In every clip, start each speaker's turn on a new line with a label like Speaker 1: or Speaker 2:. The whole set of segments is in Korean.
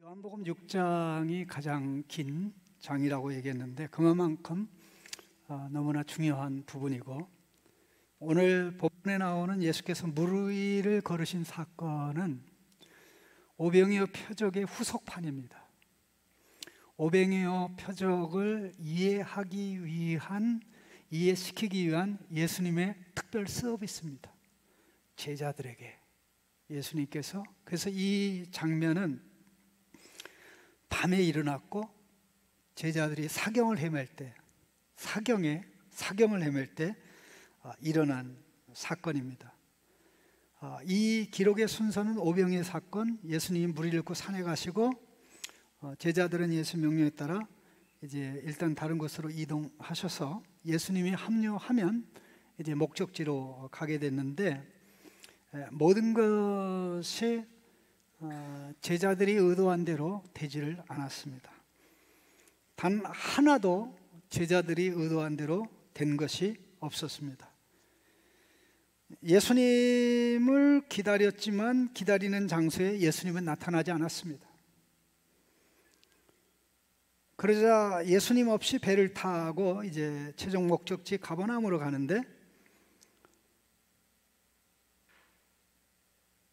Speaker 1: 요한복음 6장이 가장 긴 장이라고 얘기했는데 그만큼 너무나 중요한 부분이고, 오늘 본문에 나오는 예수께서 물 위를 걸으신 사건은 오병이어 표적의 후속판입니다. 오병이어 표적을 이해시키기 위한 예수님의 특별 서비스입니다. 제자들에게 예수님께서. 그래서 이 장면은 밤에 일어났고 제자들이 사경을 헤맬 때 일어난 사건입니다. 이 기록의 순서는 오병이어 사건, 예수님이 물을 잃고 산에 가시고 제자들은 예수 명령에 따라 이제 일단 다른 곳으로 이동하셔서 예수님이 합류하면 이제 목적지로 가게 됐는데, 모든 것이 제자들이 의도한 대로 되지를 않았습니다. 단 하나도 제자들이 의도한 대로 된 것이 없었습니다. 예수님을 기다렸지만 기다리는 장소에 예수님은 나타나지 않았습니다. 그러자 예수님 없이 배를 타고 이제 최종 목적지 가버나움으로 가는데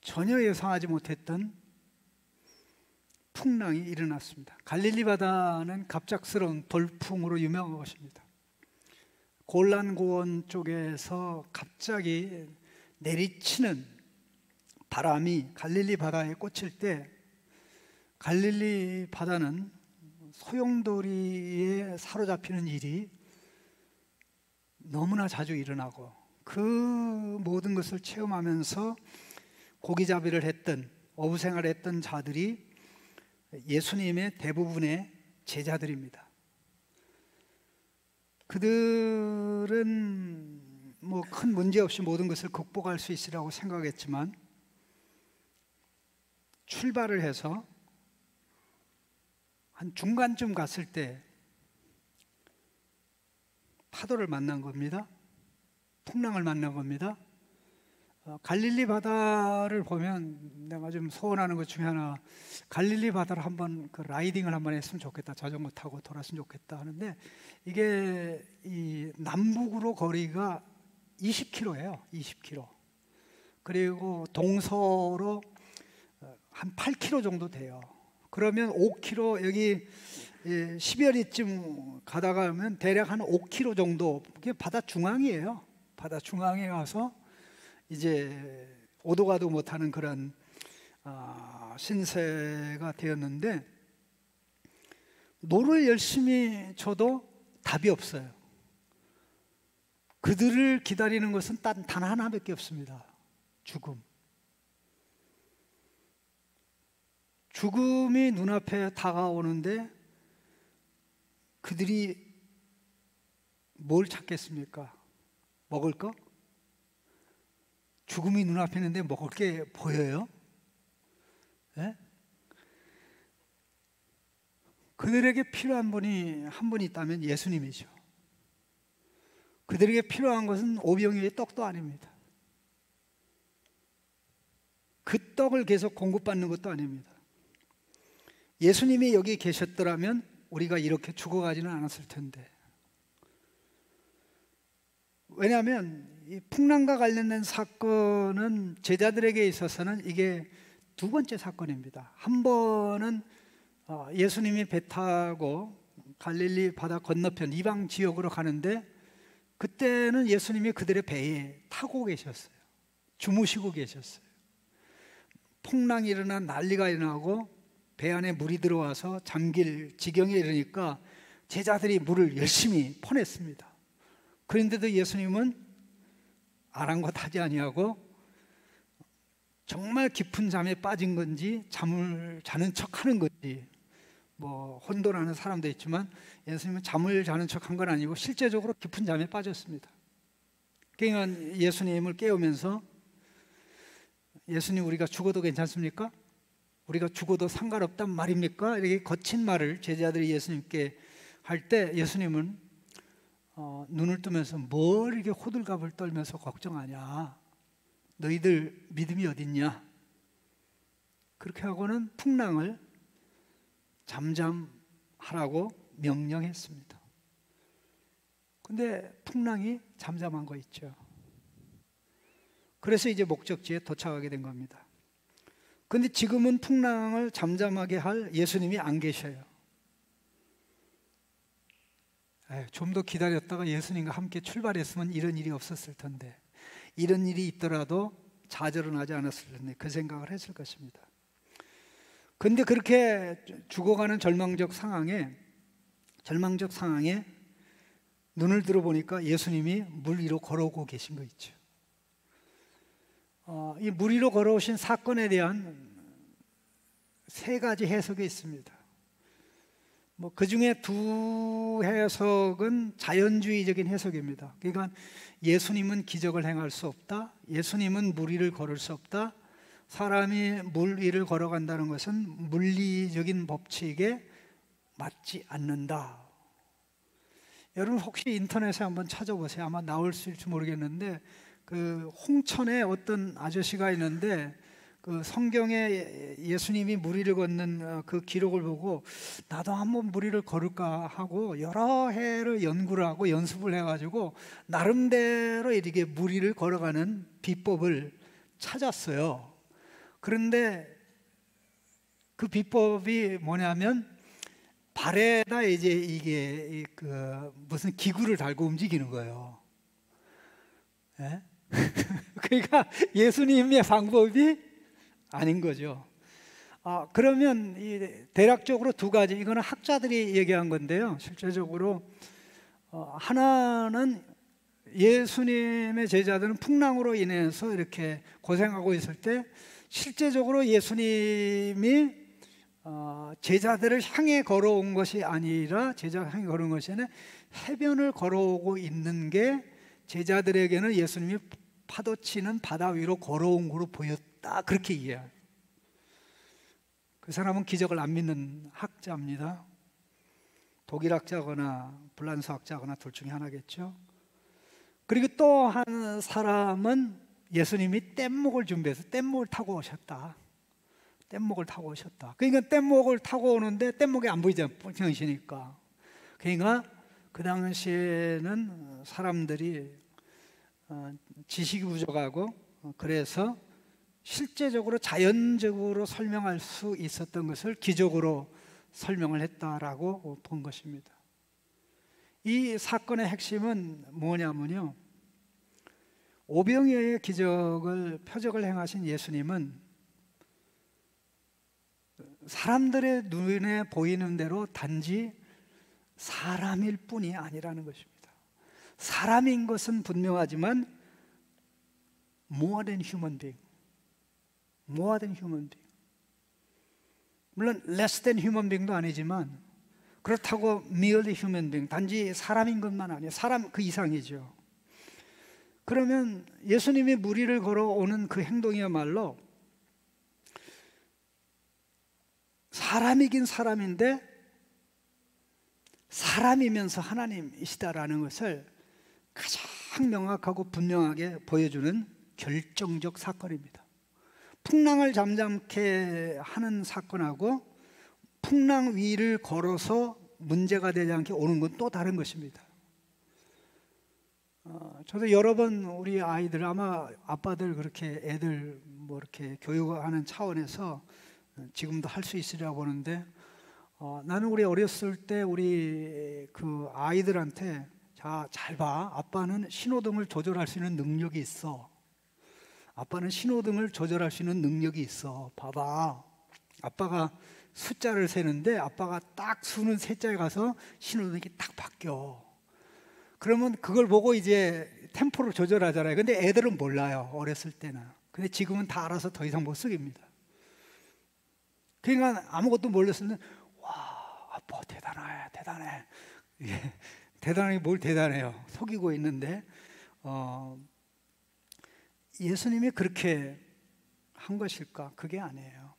Speaker 1: 전혀 예상하지 못했던 풍랑이 일어났습니다. 갈릴리 바다는 갑작스러운 돌풍으로 유명한 것입니다. 골란고원 쪽에서 갑자기 내리치는 바람이 갈릴리 바다에 꽂힐 때 갈릴리 바다는 소용돌이에 사로잡히는 일이 너무나 자주 일어나고, 그 모든 것을 체험하면서 고기잡이를 했던, 어부생활을 했던 자들이 예수님의 대부분의 제자들입니다. 그들은 뭐 큰 문제 없이 모든 것을 극복할 수 있으라고 생각했지만 출발을 해서 한 중간쯤 갔을 때 파도를 만난 겁니다. 풍랑을 만난 겁니다. 갈릴리 바다를 보면 내가 좀 소원하는 것 중에 하나, 갈릴리 바다를 한번 라이딩을 한번 했으면 좋겠다, 자전거 타고 돌았으면 좋겠다 하는데, 이게 이 남북으로 거리가 20km예요. 20km. 그리고 동서로 한 8km 정도 돼요. 그러면 5km, 여기 12월이쯤 가다가 하면 대략 한 5km 정도, 그게 바다 중앙이에요. 바다 중앙에 가서 이제 오도 가도 못하는 그런 신세가 되었는데, 노를 열심히 쳐도 답이 없어요. 그들을 기다리는 것은 단 하나밖에 없습니다. 죽음이 눈앞에 다가오는데 그들이 뭘 찾겠습니까? 먹을 거? 죽음이 눈앞에 있는데 먹을 게 보여요? 네? 그들에게 필요한 분이 한 분 있다면 예수님이죠. 그들에게 필요한 것은 오병이어의 떡도 아닙니다. 그 떡을 계속 공급받는 것도 아닙니다. 예수님이 여기 계셨더라면 우리가 이렇게 죽어가지는 않았을 텐데. 왜냐하면 이 풍랑과 관련된 사건은 제자들에게 있어서는 이게 두 번째 사건입니다. 한 번은 예수님이 배 타고 갈릴리 바다 건너편 이방 지역으로 가는데, 그때는 예수님이 그들의 배에 타고 계셨어요. 주무시고 계셨어요. 풍랑이 일어나 난리가 일어나고 배 안에 물이 들어와서 잠길 지경에 이르니까 제자들이 물을 열심히 퍼냈습니다. 그런데도 예수님은 아랑곳하지 아니하고 정말 깊은 잠에 빠진 건지 잠을 자는 척하는 건지, 뭐 혼돈하는 사람도 있지만 예수님은 잠을 자는 척한 건 아니고 실제적으로 깊은 잠에 빠졌습니다. 그러니까 예수님을 깨우면서, 예수님 우리가 죽어도 괜찮습니까? 우리가 죽어도 상관없단 말입니까? 이렇게 거친 말을 제자들이 예수님께 할 때 예수님은 눈을 뜨면서 뭘 이렇게 호들갑을 떨면서 걱정하냐, 너희들 믿음이 어딨냐, 그렇게 하고는 풍랑을 잠잠하라고 명령했습니다. 근데 풍랑이 잠잠한 거 있죠. 그래서 이제 목적지에 도착하게 된 겁니다. 근데 지금은 풍랑을 잠잠하게 할 예수님이 안 계셔요. 좀 더 기다렸다가 예수님과 함께 출발했으면 이런 일이 없었을 텐데, 이런 일이 있더라도 좌절은 하지 않았을 텐데, 그 생각을 했을 것입니다. 근데 그렇게 죽어가는 절망적 상황에 눈을 들어보니까 예수님이 물 위로 걸어오고 계신 거 있죠. 이 물 위로 걸어오신 사건에 대한 세 가지 해석이 있습니다. 그 중에 두 해석은 자연주의적인 해석입니다. 그러니까 예수님은 기적을 행할 수 없다, 예수님은 물 위를 걸을 수 없다, 사람이 물 위를 걸어간다는 것은 물리적인 법칙에 맞지 않는다. 여러분 혹시 인터넷에 한번 찾아보세요. 아마 나올 수 있을지 모르겠는데, 그 홍천에 어떤 아저씨가 있는데, 그 성경에 예수님이 물 위를 걷는 그 기록을 보고 나도 한번 물 위를 걸을까 하고 여러 해를 연구를 하고 연습을 해가지고 나름대로 이렇게 물 위를 걸어가는 비법을 찾았어요. 그런데 그 비법이 뭐냐면, 발에다 이제 이게 그 무슨 기구를 달고 움직이는 거예요. 예? 그러니까 예수님의 방법이 아닌 거죠. 그러면 대략적으로 두 가지, 이거는 학자들이 얘기한 건데요. 실제적으로 하나는 예수님의 제자들은 풍랑으로 인해서 이렇게 고생하고 있을 때 실제적으로 예수님이 제자들을 향해 걸어온 것이 아니라, 제자를 향해 걸어온 것이 아니라 해변을 걸어오고 있는 게 제자들에게는 예수님이 파도치는 바다 위로 걸어온 것으로 보였다, 그렇게 이해해요. 그 사람은 기적을 안 믿는 학자입니다. 독일 학자거나 불란서 학자거나 둘 중에 하나겠죠. 그리고 또 한 사람은 예수님이 뗏목을 준비해서 뗏목을 타고 오셨다. 뗏목을 타고 오셨다. 그러니까 뗏목을 타고 오는데 뗏목이 안 보이잖아요, 뻥치니까. 그러니까 그 당시에는 사람들이 지식이 부족하고, 그래서 실제적으로 자연적으로 설명할 수 있었던 것을 기적으로 설명을 했다라고 본 것입니다. 이 사건의 핵심은 뭐냐면요, 오병이어의 표적을 행하신 예수님은 사람들의 눈에 보이는 대로 단지 사람일 뿐이 아니라는 것입니다. 사람인 것은 분명하지만 more than human being, more than human being. 물론 less than human being도 아니지만, 그렇다고 merely human being, 단지 사람인 것만 아니에요. 사람 그 이상이죠. 그러면 예수님이 물 위를 걸어오는 그 행동이야말로 사람이긴 사람인데 사람이면서 하나님이시다라는 것을 가장 명확하고 분명하게 보여주는 결정적 사건입니다. 풍랑을 잠잠케 하는 사건하고 풍랑 위를 걸어서 문제가 되지 않게 오는 건 또 다른 것입니다. 저도 여러 번 우리 아이들, 아마 아빠들 그렇게 애들 뭐 이렇게 교육하는 차원에서 지금도 할 수 있으리라고 보는데, 나는 우리 어렸을 때 우리 그 아이들한테, 자, 잘 봐. 아빠는 신호등을 조절할 수 있는 능력이 있어. 아빠는 신호등을 조절할 수 있는 능력이 있어. 봐봐. 아빠가 숫자를 세는데 아빠가 딱 수는 셋자에 가서 신호등이 딱 바뀌어. 그러면 그걸 보고 이제 템포를 조절하잖아요. 근데 애들은 몰라요, 어렸을 때는. 근데 지금은 다 알아서 더 이상 못 쓰겠습니다. 그러니까 아무것도 몰랐을 때는, 와, 아빠 대단해, 대단해. 예, 대단하게 뭘 대단해요. 속이고 있는데, 예수님이 그렇게 한 것일까? 그게 아니에요.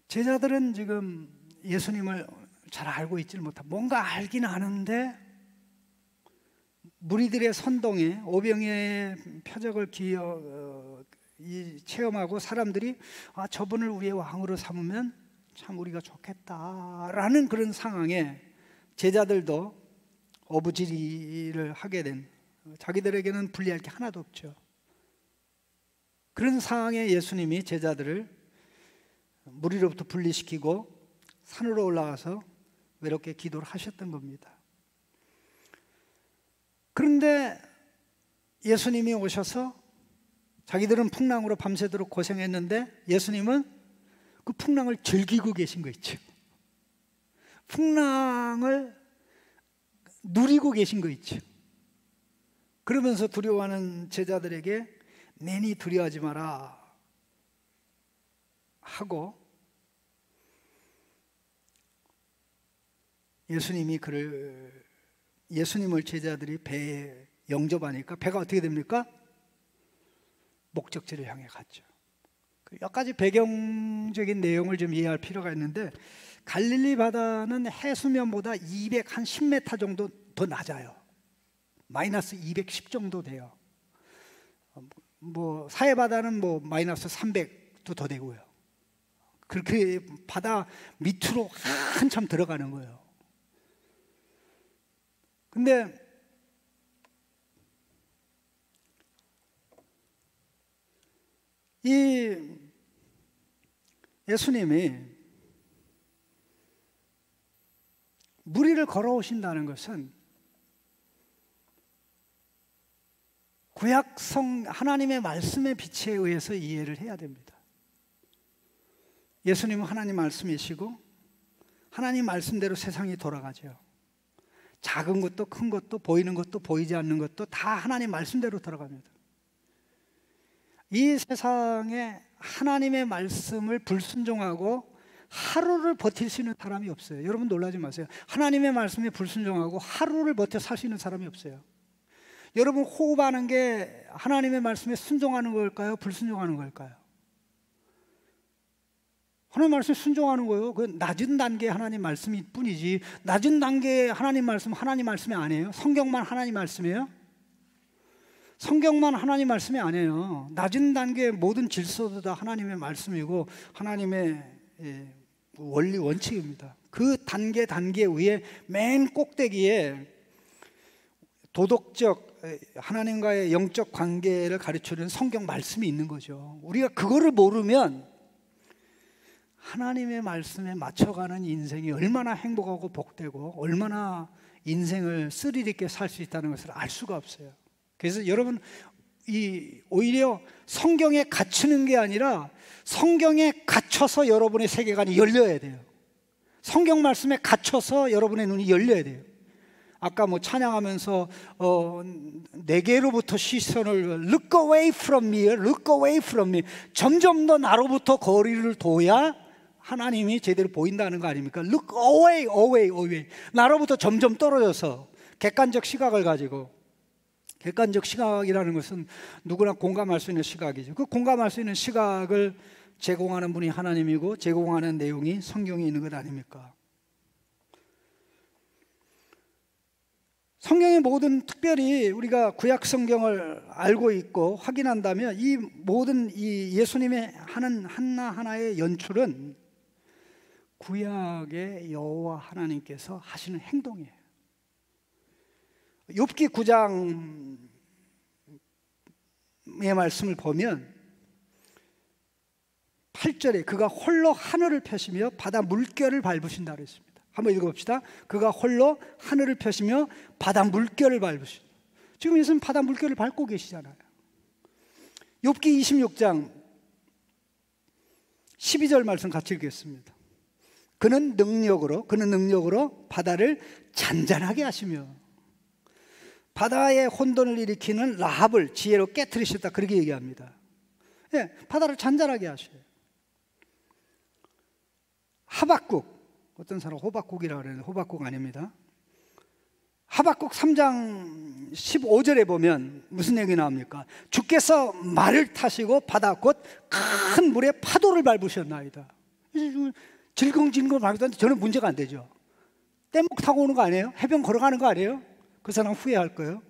Speaker 1: 제자들은 지금 예수님을 잘 알고 있지를 못하고, 뭔가 알긴 아는데 무리들의 선동에, 오병이어의 표적을 체험하고 사람들이 저분을 우리의 왕으로 삼으면 참 우리가 좋겠다라는 그런 상황에 제자들도 어부지리를 하게 된, 자기들에게는 불리할 게 하나도 없죠. 그런 상황에 예수님이 제자들을 무리로부터 분리시키고 산으로 올라가서 외롭게 기도를 하셨던 겁니다. 그런데 예수님이 오셔서 자기들은 풍랑으로 밤새도록 고생했는데 예수님은 그 풍랑을 즐기고 계신 거 있죠. 풍랑을 누리고 계신 거 있죠. 그러면서 두려워하는 제자들에게 내니 두려워하지 마라 하고 예수님을 제자들이 배에 영접하니까 배가 어떻게 됩니까? 목적지를 향해 갔죠. 몇 가지 배경적인 내용을 좀 이해할 필요가 있는데, 갈릴리 바다는 해수면보다 210m 정도 더 낮아요. 마이너스 210 정도 돼요. 뭐 사해 바다는 뭐 마이너스 300도 더 되고요. 그렇게 바다 밑으로 한참 들어가는 거예요. 근데 이 예수님이 물 위를 걸어오신다는 것은 구약성 하나님의 말씀의 빛에 의해서 이해를 해야 됩니다. 예수님은 하나님 말씀이시고 하나님 말씀대로 세상이 돌아가죠. 작은 것도 큰 것도 보이는 것도 보이지 않는 것도 다 하나님 말씀대로 돌아갑니다. 이 세상에 하나님의 말씀을 불순종하고 하루를 버틸 수 있는 사람이 없어요. 여러분 놀라지 마세요. 하나님의 말씀에 불순종하고 하루를 버텨 살 수 있는 사람이 없어요. 여러분 호흡하는 게 하나님의 말씀에 순종하는 걸까요? 불순종하는 걸까요? 하나님 말씀에 순종하는 거예요. 그 낮은 단계의 하나님 말씀일 뿐이지, 낮은 단계의 하나님 말씀 하나님 말씀이 아니에요. 성경만 하나님 말씀이에요. 성경만 하나님 말씀이 아니에요. 낮은 단계의 모든 질서도 다 하나님의 말씀이고 하나님의 원리 원칙입니다. 그 단계 위에 맨 꼭대기에 도덕적 하나님과의 영적 관계를 가르치는 성경 말씀이 있는 거죠. 우리가 그거를 모르면 하나님의 말씀에 맞춰가는 인생이 얼마나 행복하고 복되고 얼마나 인생을 스릴 있게 살 수 있다는 것을 알 수가 없어요. 그래서 여러분 오히려 성경에 갇히는 게 아니라 성경에 갇혀서 여러분의 세계관이 열려야 돼요. 성경 말씀에 갇혀서 여러분의 눈이 열려야 돼요. 아까 뭐 찬양하면서 내게로부터 시선을 look away from me, look away from me, 점점 더 나로부터 거리를 둬야 하나님이 제대로 보인다는 거 아닙니까? Look away, away, away. 나로부터 점점 떨어져서 객관적 시각을 가지고, 객관적 시각이라는 것은 누구나 공감할 수 있는 시각이죠. 그 공감할 수 있는 시각을 제공하는 분이 하나님이고 제공하는 내용이 성경에 있는 것 아닙니까? 성경의 모든, 특별히 우리가 구약 성경을 알고 있고 확인한다면 이 모든 이 예수님의 하는 하나하나의 연출은 구약의 여호와 하나님께서 하시는 행동이에요. 욥기 9장의 말씀을 보면 8절에 그가 홀로 하늘을 펴시며 바다 물결을 밟으신다 그랬습니다. 한번 읽어봅시다. 그가 홀로 하늘을 펴시며 바다 물결을 밟으신다. 지금 예수님 바다 물결을 밟고 계시잖아요. 욥기 26장 12절 말씀 같이 읽겠습니다. 그는 능력으로 바다를 잔잔하게 하시며 바다의 혼돈을 일으키는 라합을 지혜로 깨트리셨다, 그렇게 얘기합니다. 예, 바다를 잔잔하게 하셔요. 하박국, 어떤 사람 호박국이라고 그러는데 호박국 아닙니다. 하박국 3장 15절에 보면 무슨 얘기 나옵니까? 주께서 말을 타시고 바다 곧 큰 물에 파도를 밟으셨나이다. 질겅질겅 밟았는데 저는 문제가 안 되죠. 뗏목 타고 오는 거 아니에요? 해변 걸어가는 거 아니에요? 그 사람 후회할 거예요.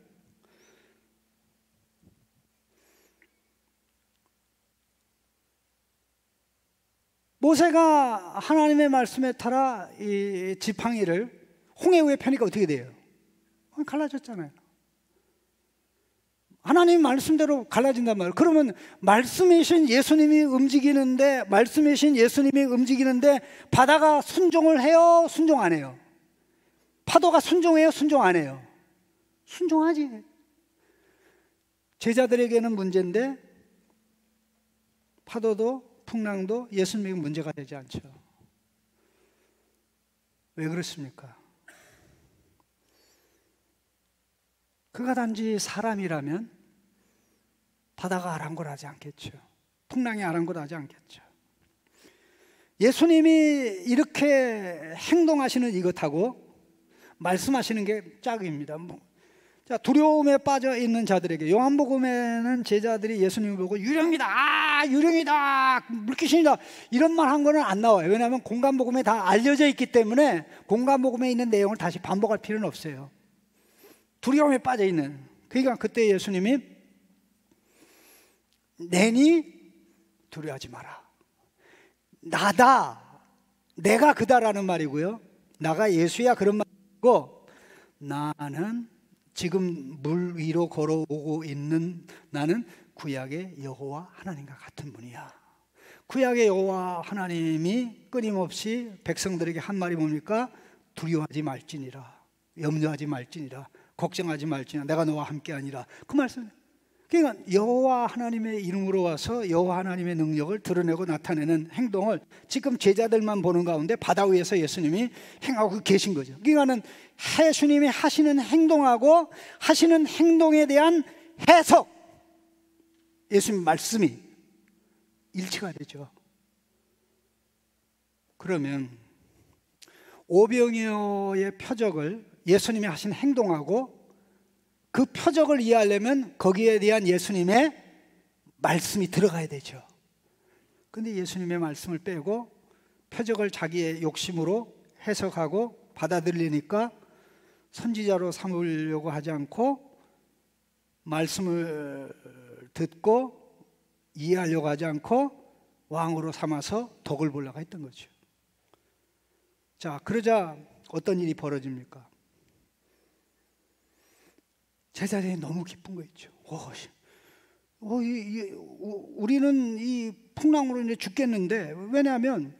Speaker 1: 모세가 하나님의 말씀에 따라 이 지팡이를 홍해 위에 펴니까 어떻게 돼요? 갈라졌잖아요. 하나님 말씀대로 갈라진단 말이에요. 그러면 말씀이신 예수님이 움직이는데 바다가 순종을 해요? 순종 안 해요? 파도가 순종해요? 순종 안 해요? 순종하지. 제자들에게는 문제인데 파도도 풍랑도 예수님에게 문제가 되지 않죠. 왜 그렇습니까? 그가 단지 사람이라면 바다가 아랑곳하지 않겠죠. 풍랑이 아랑곳하지 않겠죠. 예수님이 이렇게 행동하시는 이것하고 말씀하시는 게 짝입니다. 자, 두려움에 빠져 있는 자들에게, 요한복음에는 제자들이 예수님을 보고 유령이다, 유령이다, 물귀신이다 이런 말 한 거는 안 나와요. 왜냐하면 공간복음에 다 알려져 있기 때문에 공간복음에 있는 내용을 다시 반복할 필요는 없어요. 두려움에 빠져 있는. 그러니까 그때 예수님이 내니 두려워하지 마라. 나다, 내가 그다라는 말이고요. 나가 예수야 그런 말이고, 나는 지금 물 위로 걸어오고 있는 나는 구약의 여호와 하나님과 같은 분이야. 구약의 여호와 하나님이 끊임없이 백성들에게 한 말이 뭡니까? 두려워하지 말지니라, 염려하지 말지니라, 걱정하지 말지니라, 내가 너와 함께하니라. 그 말씀. 그러니까 여호와 하나님의 이름으로 와서 여호와 하나님의 능력을 드러내고 나타내는 행동을 지금 제자들만 보는 가운데 바다 위에서 예수님이 행하고 계신 거죠. 그러니까는 예수님이 하시는 행동하고 하시는 행동에 대한 해석, 예수님 말씀이 일치가 되죠. 그러면 오병이어의 표적을 예수님이 하신 행동하고 그 표적을 이해하려면 거기에 대한 예수님의 말씀이 들어가야 되죠. 그런데 예수님의 말씀을 빼고 표적을 자기의 욕심으로 해석하고 받아들이니까 선지자로 삼으려고 하지 않고 말씀을 듣고 이해하려고 하지 않고 왕으로 삼아서 덕을 보려고 했던 거죠. 자, 그러자 어떤 일이 벌어집니까? 제자들이 너무 기쁜 거 있죠. 우리는 이 풍랑으로 이제 죽겠는데, 왜냐하면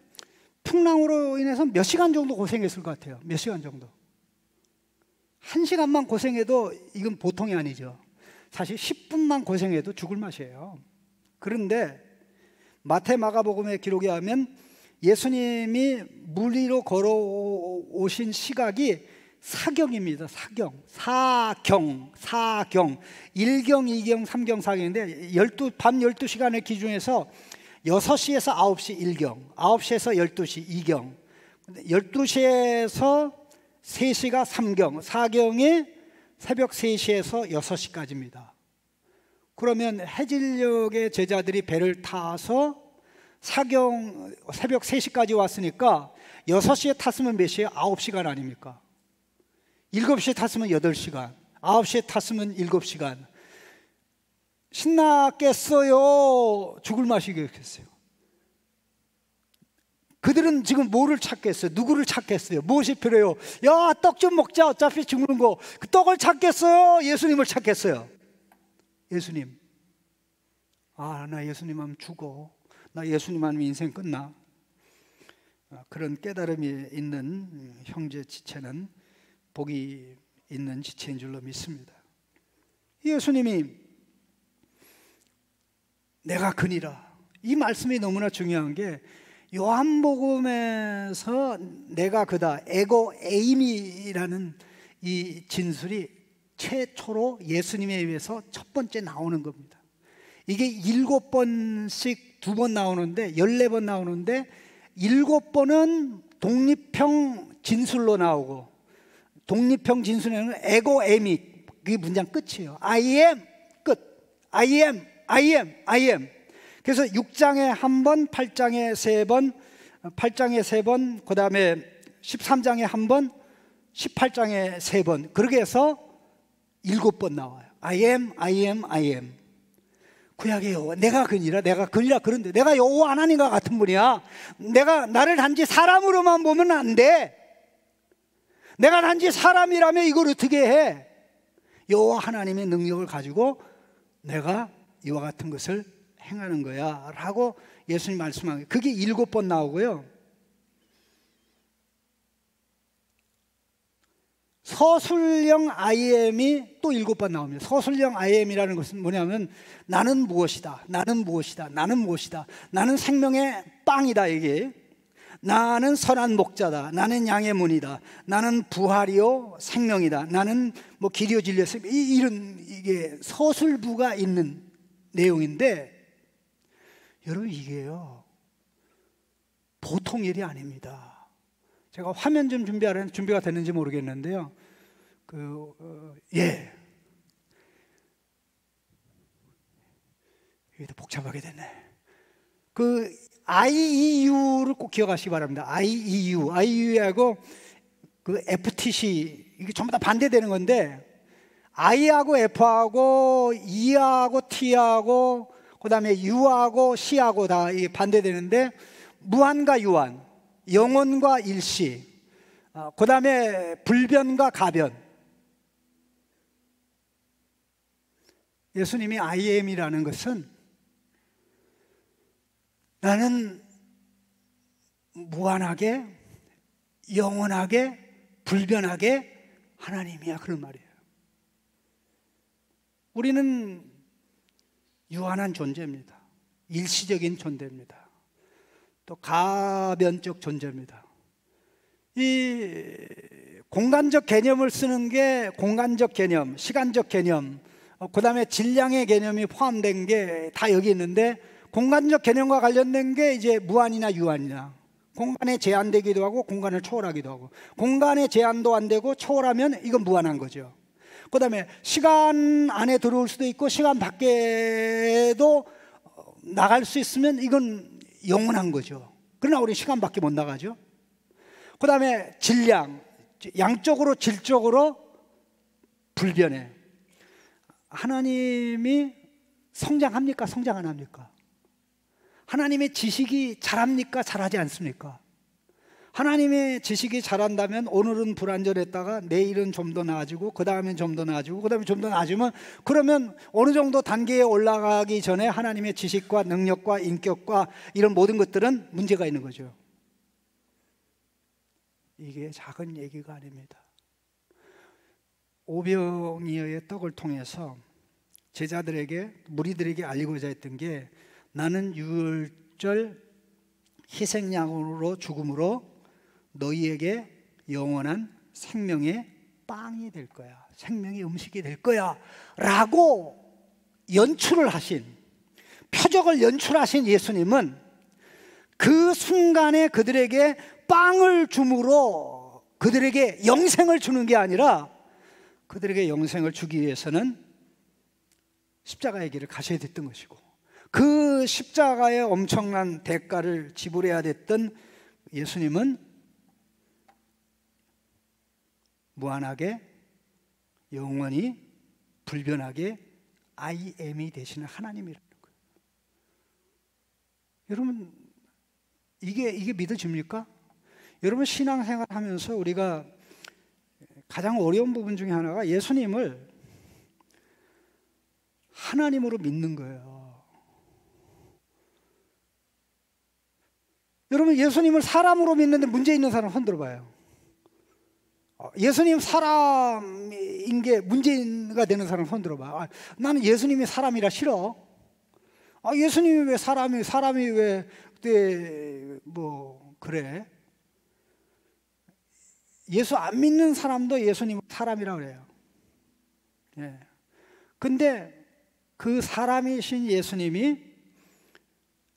Speaker 1: 풍랑으로 인해서 몇 시간 정도 고생했을 것 같아요. 몇 시간 정도. 1시간만 고생해도 이건 보통이 아니죠. 사실 10분만 고생해도 죽을 맛이에요. 그런데 마태 마가복음의 기록에 하면 예수님이 물 위로 걸어오신 시각이 사경입니다. 사경. 1경, 2경, 3경, 4경인데 밤 12시간을 기준해서 6시에서 9시 1경, 9시에서 12시 2경, 12시에서 3시가 3경, 4경이 새벽 3시에서 6시까지입니다. 그러면 해질녘에 제자들이 배를 타서 사경 새벽 3시까지 왔으니까 6시에 탔으면 몇 시에? 9시간 아닙니까? 7시에 탔으면 8시간, 9시에 탔으면 7시간. 신났겠어요? 죽을 맛이겠어요? 그들은 지금 뭐를 찾겠어요? 누구를 찾겠어요? 무엇이 필요해요? 야, 떡 좀 먹자, 어차피 죽는 거. 그 떡을 찾겠어요? 예수님을 찾겠어요? 예수님. 아, 나 예수님 하면 죽어. 나 예수님 하면 인생 끝나. 그런 깨달음이 있는 형제 지체는 복이 있는 지체인 줄로 믿습니다. 예수님이 내가 그니라, 이 말씀이 너무나 중요한 게 요한복음에서 내가 그다, 에고 에이미라는 이 진술이 최초로 예수님에 의해서 첫 번째 나오는 겁니다. 이게 7번씩 2번 나오는데 14번 나오는데 7번은 독립형 진술로 나오고, 독립형 진술에는 에고 에미, 그게 문장 끝이에요. I am, 끝. I am. 그래서 6장에 한 번, 8장에 3번, 8장에 3번, 그 다음에 13장에 한 번, 18장에 3번, 그렇게 해서 7번 나와요. I am. 구약의 여호와, 내가 그니라 그런데 내가 여호와 하나님과 같은 분이야. 나를 단지 사람으로만 보면 안 돼. 내가 단지 사람이라면 이걸 어떻게 해? 여호와 하나님의 능력을 가지고 내가 이와 같은 것을 행하는 거야 라고 예수님 말씀한 거예요. 그게 7번 나오고요. 서술형 IM이 또 7번 나옵니다. 서술형 IM이라는 것은 뭐냐면 나는 무엇이다, 나는 무엇이다, 나는 무엇이다, 나는 생명의 빵이다, 이게 나는 선한 목자다, 나는 양의 문이다, 나는 부활이요 생명이다, 나는 뭐 길이요 진리요 이런 이게 서술부가 있는 내용인데, 여러분 이게요 보통 일이 아닙니다. 제가 화면 좀 준비가 됐는지 모르겠는데요. 여기도 복잡하게 됐네. IEU를 꼭 기억하시기 바랍니다. IEU하고 FTC 이게 전부 다 반대되는 건데, I하고 F하고 E하고 T하고 그다음에 U하고 C하고 다 반대되는데, 무한과 유한, 영원과 일시, 그 다음에 불변과 가변. 예수님이 I am이라는 것은 나는 무한하게, 영원하게, 불변하게 하나님이야, 그런 말이에요. 우리는 유한한 존재입니다. 일시적인 존재입니다. 또 가변적 존재입니다. 이 공간적 개념을 쓰는 게 공간적 개념, 시간적 개념, 그 다음에 질량의 개념이 포함된 게 다 여기 있는데, 공간적 개념과 관련된 게 이제 무한이나 유한이나, 공간에 제한되기도 하고 공간을 초월하기도 하고, 공간에 제한도 안 되고 초월하면 이건 무한한 거죠. 그 다음에 시간 안에 들어올 수도 있고 시간 밖에도 나갈 수 있으면 이건 영원한 거죠. 그러나 우리 시간 밖에 못 나가죠. 그 다음에 질량, 양적으로 질적으로 불변해. 하나님이 성장합니까? 성장 안 합니까? 하나님의 지식이 잘합니까? 잘하지 않습니까? 하나님의 지식이 잘한다면 오늘은 불완전했다가 내일은 좀 더 나아지고, 그 다음엔 좀 더 나아지고, 그 다음에 좀 더 나아지면, 그러면 어느 정도 단계에 올라가기 전에 하나님의 지식과 능력과 인격과 이런 모든 것들은 문제가 있는 거죠. 이게 작은 얘기가 아닙니다. 오병이어의 떡을 통해서 제자들에게, 무리들에게 알리고자 했던 게, 나는 유월절 희생양으로 죽음으로 너희에게 영원한 생명의 빵이 될 거야, 생명의 음식이 될 거야 라고 연출을 하신, 표적을 연출하신 예수님은 그 순간에 그들에게 빵을 줌으로 그들에게 영생을 주는 게 아니라, 그들에게 영생을 주기 위해서는 십자가의 길을 가셔야 됐던 것이고, 그 십자가의 엄청난 대가를 지불해야 됐던 예수님은 무한하게, 영원히, 불변하게 I am이 되시는 하나님이라는 거예요. 여러분 이게 믿어집니까? 여러분 신앙생활 하면서 우리가 가장 어려운 부분 중에 하나가 예수님을 하나님으로 믿는 거예요. 여러분 예수님을 사람으로 믿는데 문제 있는 사람 손 들어봐요. 예수님 사람인 게 문제가 되는 사람 손 들어봐. 나는 예수님이 사람이라 싫어. 예수님이 왜 사람이 왜 뭐 그래? 예수 안 믿는 사람도 예수님 사람이라 그래요. 예. 근데 그 사람이신 예수님이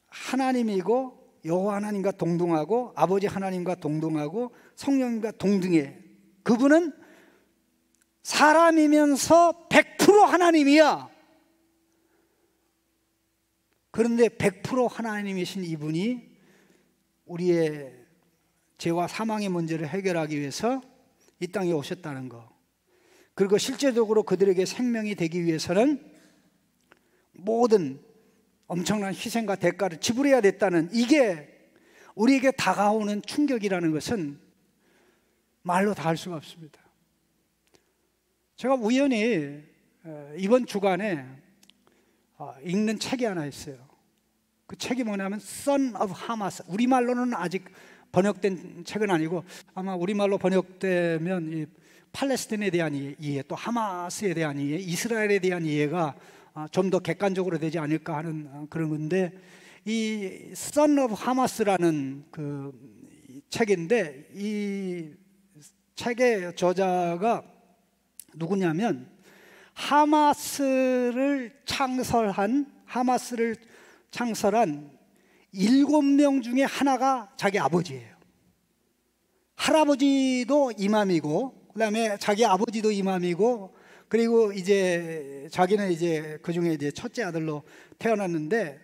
Speaker 1: 하나님이고 여호와 하나님과 동등하고 아버지 하나님과 동등하고 성령님과 동등해. 그분은 사람이면서 100% 하나님이야. 그런데 100% 하나님이신 이분이 우리의 죄와 사망의 문제를 해결하기 위해서 이 땅에 오셨다는 거, 그리고 실제적으로 그들에게 생명이 되기 위해서는 모든 엄청난 희생과 대가를 지불해야 됐다는 이게 우리에게 다가오는 충격이라는 것은 말로 다 할 수가 없습니다. 제가 우연히 이번 주간에 읽는 책이 하나 있어요. 그 책이 뭐냐면 Son of Hamas. 우리말로는 아직 번역된 책은 아니고 아마 우리말로 번역되면 이 팔레스틴에 대한 이해, 또 하마스에 대한 이해, 이스라엘에 대한 이해가 좀 더 객관적으로 되지 않을까 하는 그런 건데, 이 Son of Hamas라는 그 책인데, 이 책의 저자가 누구냐면 하마스를 창설한 7명 중에 하나가 자기 아버지예요. 할아버지도 이맘이고, 그 다음에 자기 아버지도 이맘이고, 그리고 이제 자기는 이제 그 중에 이제 첫째 아들로 태어났는데,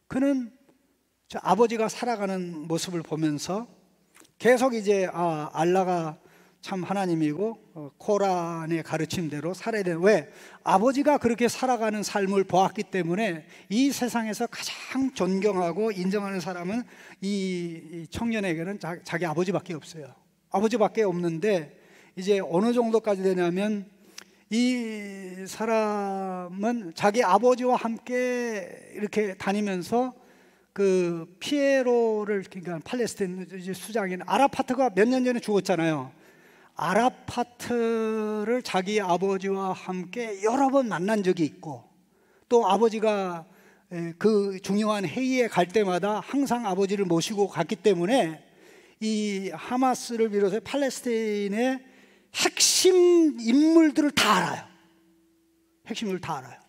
Speaker 1: 그는 저 아버지가 살아가는 모습을 보면서 계속 이제 알라가 참 하나님이고 코란의 가르침대로 살아야 되는, 왜? 아버지가 그렇게 살아가는 삶을 보았기 때문에 이 세상에서 가장 존경하고 인정하는 사람은 이 청년에게는 자기 아버지밖에 없어요. 아버지밖에 없는데, 이제 어느 정도까지 되냐면 이 사람은 자기 아버지와 함께 이렇게 다니면서 그 피에로를, 그러니까 팔레스타인 수장인 아라파트가 몇 년 전에 죽었잖아요. 아라파트를 자기 아버지와 함께 여러 번 만난 적이 있고, 또 아버지가 그 중요한 회의에 갈 때마다 항상 아버지를 모시고 갔기 때문에 이 하마스를 비롯해 팔레스타인의 핵심 인물들을 다 알아요. 핵심을 다 알아요.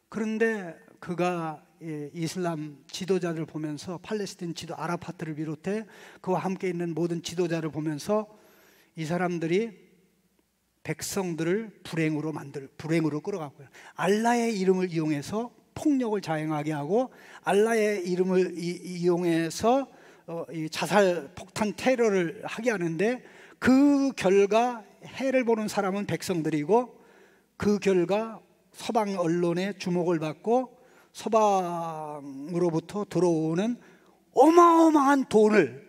Speaker 1: 그런데 그가 이슬람 지도자를 보면서, 팔레스타인 지도 아라파트를 비롯해 그와 함께 있는 모든 지도자를 보면서 이 사람들이 백성들을 불행으로 끌어갔고요. 알라의 이름을 이용해서 폭력을 자행하게 하고, 알라의 이름을 이용해서 자살 폭탄 테러를 하게 하는데, 그 결과 해를 보는 사람은 백성들이고, 그 결과 서방 언론의 주목을 받고 서방으로부터 들어오는 어마어마한 돈을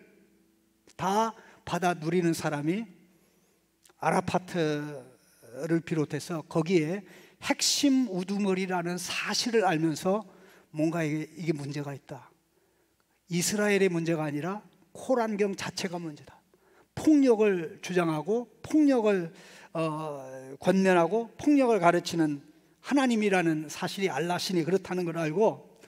Speaker 1: 다 받아 누리는 사람이 아라파트를 비롯해서 거기에 핵심 우두머리라는 사실을 알면서 뭔가 이게 문제가 있다. 이스라엘의 문제가 아니라 코란경 자체가 문제다. 폭력을 주장하고 폭력을 권면하고 폭력을 가르치는 하나님이라는 사실이, 알라신이 그렇다는 걸 알고,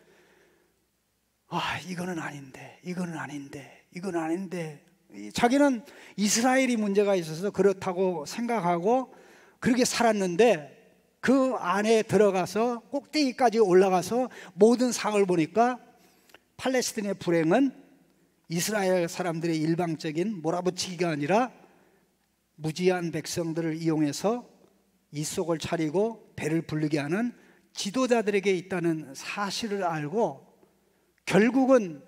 Speaker 1: 이거는 아닌데, 이거는 아닌데, 이건 아닌데, 자기는 이스라엘이 문제가 있어서 그렇다고 생각하고 그렇게 살았는데, 그 안에 들어가서 꼭대기까지 올라가서 모든 상을 보니까 팔레스틴의 불행은 이스라엘 사람들의 일방적인 몰아붙이기가 아니라 무지한 백성들을 이용해서 이속을 차리고 배를 부르게 하는 지도자들에게 있다는 사실을 알고, 결국은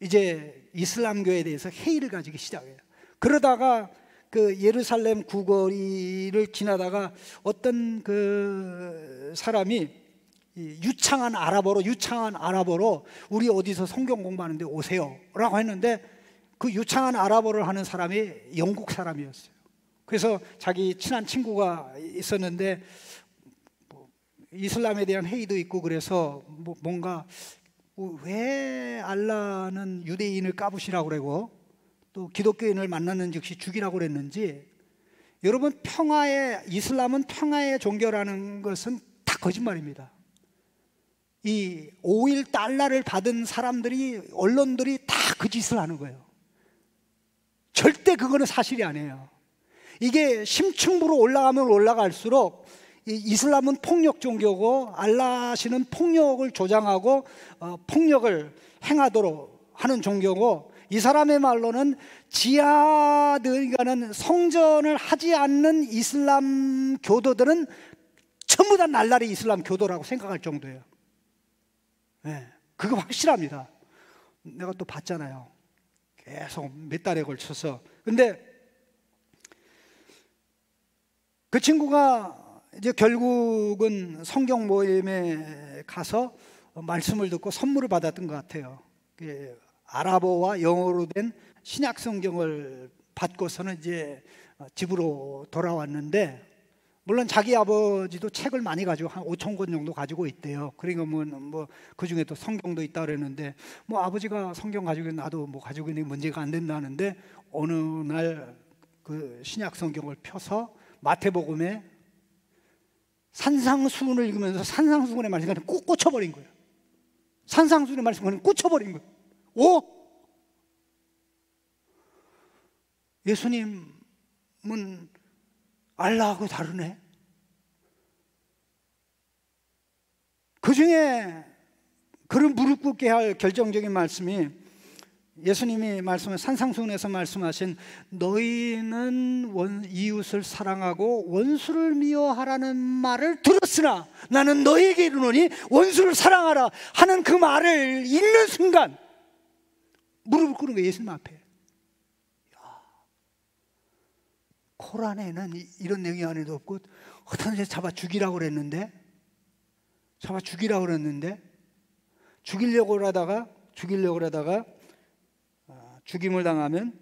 Speaker 1: 이제 이슬람교에 대해서 회의를 가지기 시작해요. 그러다가 그 예루살렘 구거리를 지나다가 어떤 그 사람이 유창한 아랍어로 우리 어디서 성경 공부하는데 오세요 라고 했는데, 그 유창한 아랍어를 하는 사람이 영국 사람이었어요. 그래서 자기 친한 친구가 있었는데 이슬람에 대한 회의도 있고, 그래서 뭔가 왜 알라는 유대인을 까부시라고 그러고 또 기독교인을 만나는 즉시 죽이라고 그랬는지, 여러분, 이슬람은 평화의 종교라는 것은 다 거짓말입니다. 이 5일 달러를 받은 사람들이, 언론들이 다 그 짓을 하는 거예요. 절대 그거는 사실이 아니에요. 이게 심층부로 올라가면 올라갈수록 이슬람은 폭력 종교고, 알라신은 폭력을 조장하고 폭력을 행하도록 하는 종교고, 이 사람의 말로는 지하드가는 성전을 하지 않는 이슬람 교도들은 전부 다 날라리 이슬람 교도라고 생각할 정도예요. 네, 그거 확실합니다. 내가 또 봤잖아요. 계속 몇 달에 걸쳐서. 근데 그 친구가 이제 결국은 성경 모임에 가서 말씀을 듣고 선물을 받았던 것 같아요. 아랍어와 영어로 된 신약 성경을 받고서는 이제 집으로 돌아왔는데, 물론 자기 아버지도 책을 많이 가지고 한 5천 권 정도 가지고 있대요. 그러니까 그 중에 또 성경도 있다 그랬는데, 아버지가 성경 가지고 있는, 나도 가지고 있는 게 문제가 안 된다는데, 어느 날 그 신약 성경을 펴서 마태복음에 산상수훈을 읽으면서 산상수훈의 말씀을 꾹 꽂혀버린 거예요. 산상수훈의 말씀을 꽂혀버린 거예요. 오! 예수님은 알라하고 다르네. 그 중에 그런 무릎 꿇게 할 결정적인 말씀이, 예수님이 산상수훈에서 말씀하신 너희는 이웃을 사랑하고 원수를 미워하라는 말을 들었으나 나는 너희에게 이르노니 원수를 사랑하라 하는 그 말을 읽는 순간 무릎을 꿇은 거예요. 예수님 앞에. 코란에는 이런 내용이 안에도 없고, 어떤 데 잡아 죽이라고 그랬는데, 죽이려고 그러다가 죽임을 당하면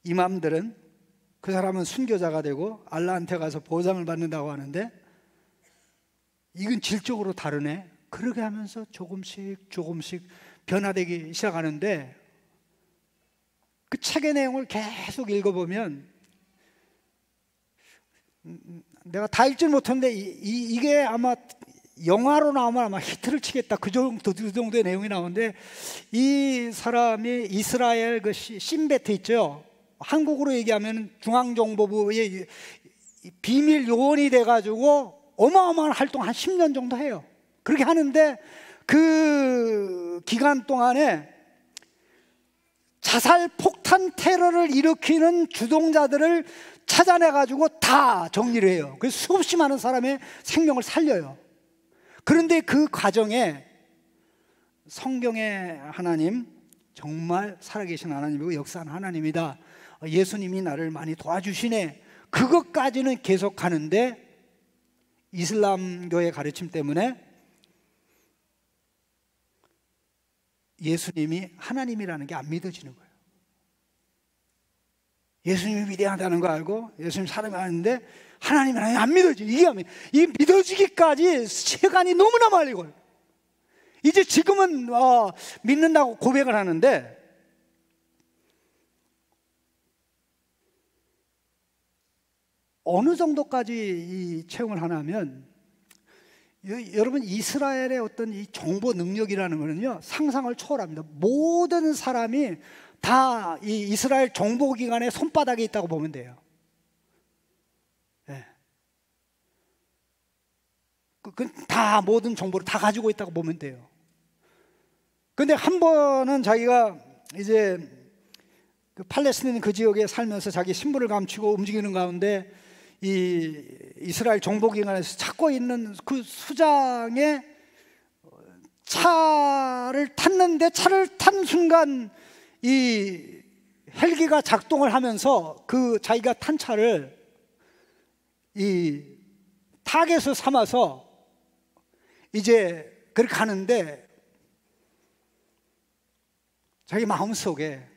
Speaker 1: 이맘들은 그 사람은 순교자가 되고 알라한테 가서 보상을 받는다고 하는데, 이건 질적으로 다르네. 그렇게 하면서 조금씩 변화되기 시작하는데, 그 책의 내용을 계속 읽어보면, 내가 다 읽지는 못했는데 이게 아마 영화로 나오면 아마 히트를 치겠다, 그 정도의 내용이 나오는데, 이 사람이 이스라엘 그 신베트 있죠, 한국으로 얘기하면 중앙정보부의 비밀 요원이 돼가지고 어마어마한 활동 한 10년 정도 해요. 그렇게 하는데 그 기간 동안에 자살 폭탄 테러를 일으키는 주동자들을 찾아내가지고 다 정리를 해요. 그래서 수없이 많은 사람의 생명을 살려요. 그런데 그 과정에 성경의 하나님, 정말 살아계신 하나님이고 역사하는 하나님이다, 예수님이 나를 많이 도와주시네, 그것까지는 계속 가는데, 이슬람교의 가르침 때문에 예수님이 하나님이라는 게 안 믿어지는 거예요. 예수님이 위대하다는 거 알고 예수님 사람이 아닌데 하나님이라는 게 안 믿어져. 이게 믿어지기까지 시간이 너무나 많이 걸려요. 이제 지금은 믿는다고 고백을 하는데, 어느 정도까지 이 체험을 하냐면, 여러분, 이스라엘의 어떤 이 정보 능력이라는 거는요, 상상을 초월합니다. 모든 사람이 다 이 이스라엘 정보기관의 손바닥에 있다고 보면 돼요. 네. 다 모든 정보를 다 가지고 있다고 보면 돼요. 근데 한 번은 자기가 이제 그 팔레스타인 그 지역에 살면서 자기 신분을 감추고 움직이는 가운데 이 이스라엘 정보기관에서 찾고 있는 그 수장의 차를 탔는데, 차를 탄 순간 이 헬기가 작동을 하면서 그 자기가 탄 차를 이 타겟을 삼아서 이제 그렇게 가는데, 자기 마음속에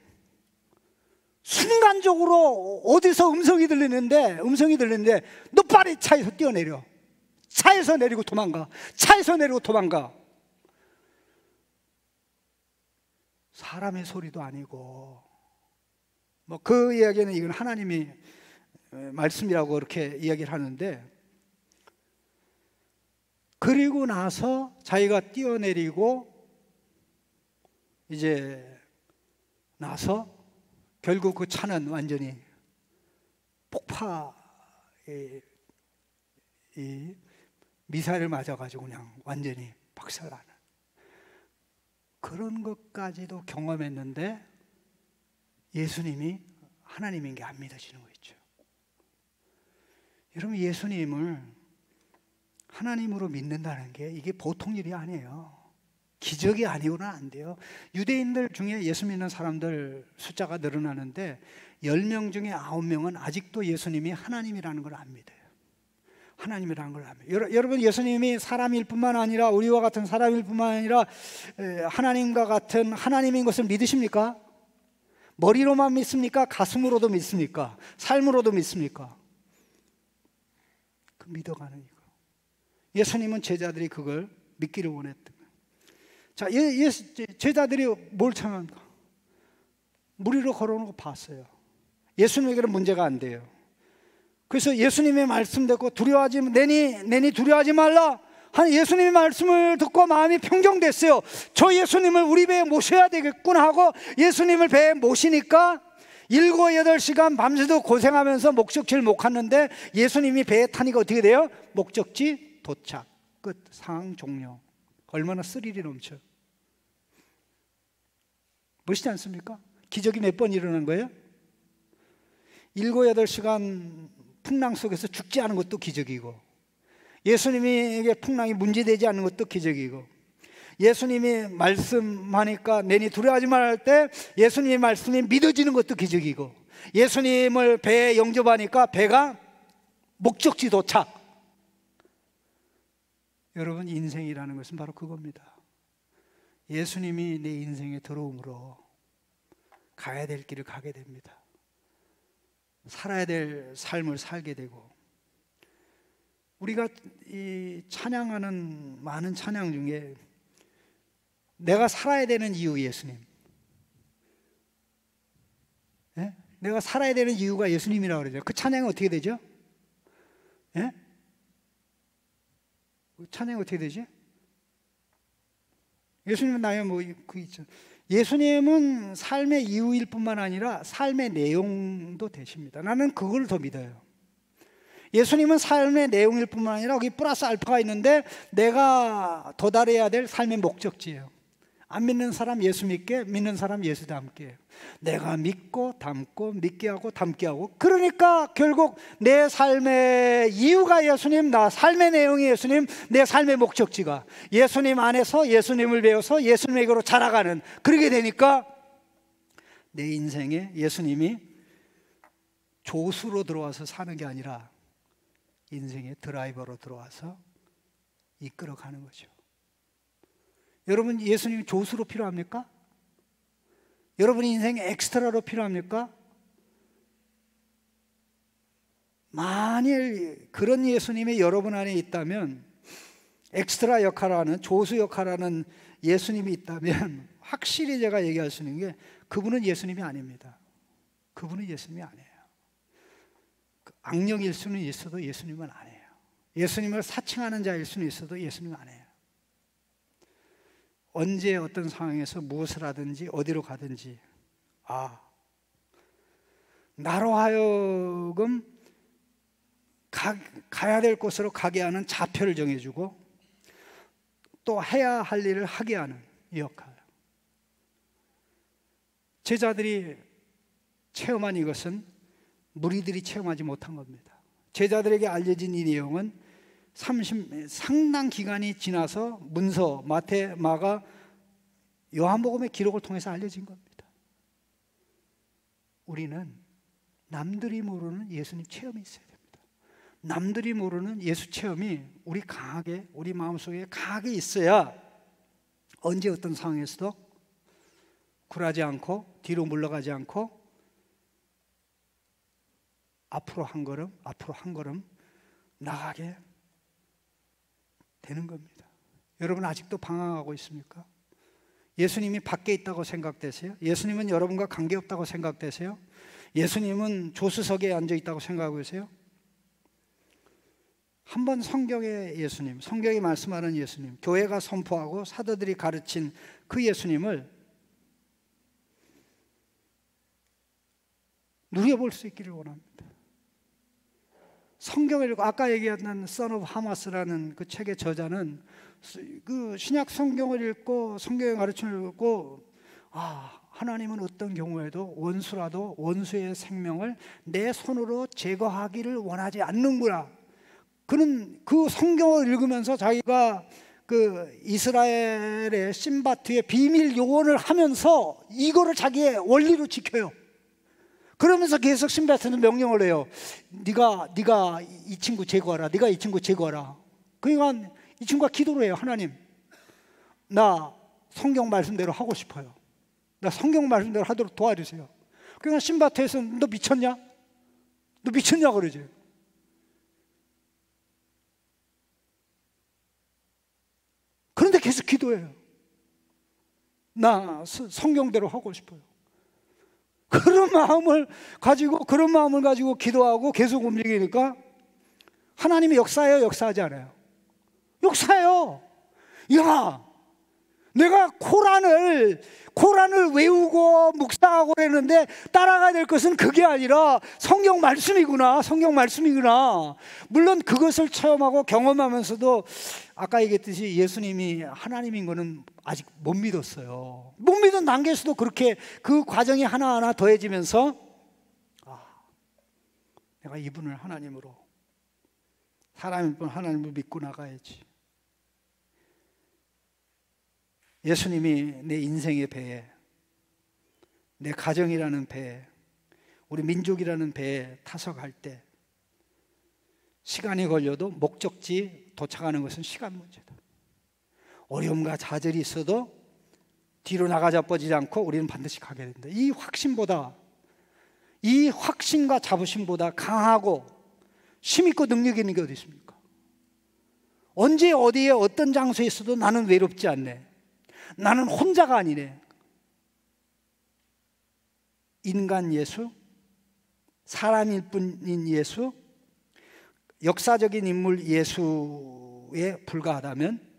Speaker 1: 순간적으로 어디서 음성이 들리는데 너 빨리 차에서 뛰어내려, 차에서 내리고 도망가, 차에서 내리고 도망가. 사람의 소리도 아니고, 그 이야기는 이건 하나님이 말씀이라고 그렇게 이야기를 하는데, 그리고 나서 자기가 뛰어내리고 이제 나서 결국 그 차는 완전히 이 미사일을 맞아가지고 그냥 완전히 박살나는 그런 것까지도 경험했는데, 예수님이 하나님인 게 안 믿어지는 거 있죠. 여러분, 예수님을 하나님으로 믿는다는 게 이게 보통 일이 아니에요. 기적이 아니고는 안 돼요. 유대인들 중에 예수 믿는 사람들 숫자가 늘어나는데 10명 중에 9명은 아직도 예수님이 하나님이라는 걸 안 믿어요. 하나님이라는 걸 압니다. 여러분, 예수님이 사람일 뿐만 아니라, 우리와 같은 사람일 뿐만 아니라 하나님과 같은 하나님인 것을 믿으십니까? 머리로만 믿습니까? 가슴으로도 믿습니까? 삶으로도 믿습니까? 그 믿어가는 이거. 예수님은 제자들이 그걸 믿기를 원했던 거예요. 자, 제자들이 뭘 청합니까? 물 위로 걸어오는 거 봤어요. 예수님에게는 문제가 안 돼요. 그래서 예수님의 말씀 듣고 내니 두려워하지 말라 하는 예수님의 말씀을 듣고 마음이 평정됐어요. 저 예수님을 우리 배에 모셔야 되겠구나 하고 예수님을 배에 모시니까 7, 8시간 밤새도 고생하면서 목적지를 못 갔는데 예수님이 배에 타니까 어떻게 돼요? 목적지 도착, 끝, 상황 종료. 얼마나 스릴이 넘쳐. 멋있지 않습니까? 기적이 몇 번 일어난 거예요? 7, 8시간 풍랑 속에서 죽지 않은 것도 기적이고, 예수님에게 풍랑이 문제되지 않는 것도 기적이고, 예수님이 말씀하니까 내니 두려워하지 말라 할 때 예수님의 말씀이 믿어지는 것도 기적이고, 예수님을 배에 영접하니까 배가 목적지 도착. 여러분, 인생이라는 것은 바로 그겁니다. 예수님이 내 인생에 들어옴으로 가야 될 길을 가게 됩니다. 살아야 될 삶을 살게 되고, 우리가 이 찬양하는 많은 찬양 중에 내가 살아야 되는 이유, 예수님. 예? 내가 살아야 되는 이유가 예수님이라고 그러죠. 그 찬양이 어떻게 되죠? 예? 그 찬양이 어떻게 되지? 예수님은 나의 그 있죠. 예수님은 삶의 이유일 뿐만 아니라 삶의 내용도 되십니다. 나는 그걸 더 믿어요. 예수님은 삶의 내용일 뿐만 아니라 여기 플러스 알파가 있는데 내가 도달해야 될 삶의 목적지예요. 안 믿는 사람 예수 믿게, 믿는 사람 예수 닮게. 내가 믿고 닮고 믿게 하고 닮게 하고, 그러니까 결국 내 삶의 이유가 예수님, 나 삶의 내용이 예수님, 내 삶의 목적지가 예수님 안에서 예수님을 배워서 예수님에게로 자라가는, 그렇게 되니까 내 인생에 예수님이 조수로 들어와서 사는 게 아니라 인생의 드라이버로 들어와서 이끌어가는 거죠. 여러분, 예수님이 조수로 필요합니까? 여러분 인생에 엑스트라로 필요합니까? 만일 그런 예수님이 여러분 안에 있다면, 엑스트라 역할하는, 조수 역할하는 예수님이 있다면 확실히 제가 얘기할 수 있는 게 그분은 예수님이 아닙니다. 그분은 예수님이 아니에요. 악령일 수는 있어도 예수님은 아니에요. 예수님을 사칭하는 자일 수는 있어도 예수님은 아니에요. 언제 어떤 상황에서 무엇을 하든지 어디로 가든지, 나로 하여금 가야 될 곳으로 가게 하는 좌표를 정해주고 또 해야 할 일을 하게 하는 이 역할. 제자들이 체험한 이것은 무리들이 체험하지 못한 겁니다. 제자들에게 알려진 이 내용은 상당 기간이 지나서 문서, 마태, 마가, 요한복음의 기록을 통해서 알려진 겁니다. 우리는 남들이 모르는 예수님 체험이 있어야 됩니다. 남들이 모르는 예수 체험이 우리 마음속에 강하게 있어야 언제 어떤 상황에서도 굴하지 않고 뒤로 물러가지 않고 앞으로 한 걸음 나가게 되는 겁니다. 여러분, 아직도 방황하고 있습니까? 예수님이 밖에 있다고 생각되세요? 예수님은 여러분과 관계없다고 생각되세요? 예수님은 조수석에 앉아 있다고 생각하고 계세요? 한번 성경의 예수님, 성경이 말씀하는 예수님, 교회가 선포하고 사도들이 가르친 그 예수님을 누려볼 수 있기를 원합니다. 성경을 읽고, 아까 얘기했던 Son of Hamas라는 그 책의 저자는 그 신약 성경을 읽고 성경의 가르침을 읽고, 하나님은 어떤 경우에도 원수라도 원수의 생명을 내 손으로 제거하기를 원하지 않는구나. 그는 그 성경을 읽으면서 자기가 그 이스라엘의 신바트의 비밀 요원을 하면서 이거를 자기의 원리로 지켜요. 그러면서 계속 신바한테는 명령을 해요. 네가 이 친구 제거하라. 네가 이 친구 제거하라. 그러니까 이 친구가 기도를 해요. 하나님, 나 성경 말씀대로 하고 싶어요. 나 성경 말씀대로 하도록 도와주세요. 그러니까 신바트에서 너 미쳤냐? 너 미쳤냐 그러지. 그런데 계속 기도해요. 나 성경대로 하고 싶어요. 그런 마음을 가지고 기도하고 계속 움직이니까 하나님이 역사해요, 역사하지 않아요? 역사해요. 야, 내가 코란을 외우고 묵상하고 그랬는데 따라가야 될 것은 그게 아니라 성경 말씀이구나. 성경 말씀이구나. 물론 그것을 체험하고 경험하면서도 아까 얘기했듯이 예수님이 하나님인 거는 아직 못 믿었어요. 못 믿은 단계에서도 그렇게 그 과정이 하나하나 더해지면서 내가 이분을 하나님으로, 사람일 뿐 하나님을 믿고 나가야지. 예수님이 내 인생의 배에, 내 가정이라는 배에, 우리 민족이라는 배에 타석할 때 시간이 걸려도 목적지 도착하는 것은 시간 문제다. 어려움과 좌절이 있어도 뒤로 나가자빠지지 않고 우리는 반드시 가게 된다. 이 확신과 자부심보다 강하고 힘있고 능력 있는 게 어디 있습니까? 언제 어디에 어떤 장소에 있어도 나는 외롭지 않네. 나는 혼자가 아니네. 인간 예수, 사람일 뿐인 예수, 역사적인 인물 예수에 불과하다면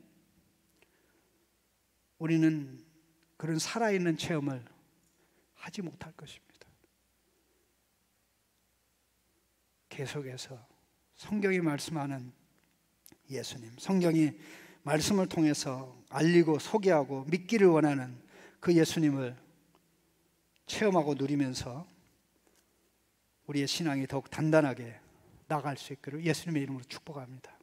Speaker 1: 우리는 그런 살아있는 체험을 하지 못할 것입니다. 계속해서 성경이 말씀하는 예수님, 성경이 말씀을 통해서 알리고 소개하고 믿기를 원하는 그 예수님을 체험하고 누리면서 우리의 신앙이 더욱 단단하게 나아갈 수 있기를 예수님의 이름으로 축복합니다.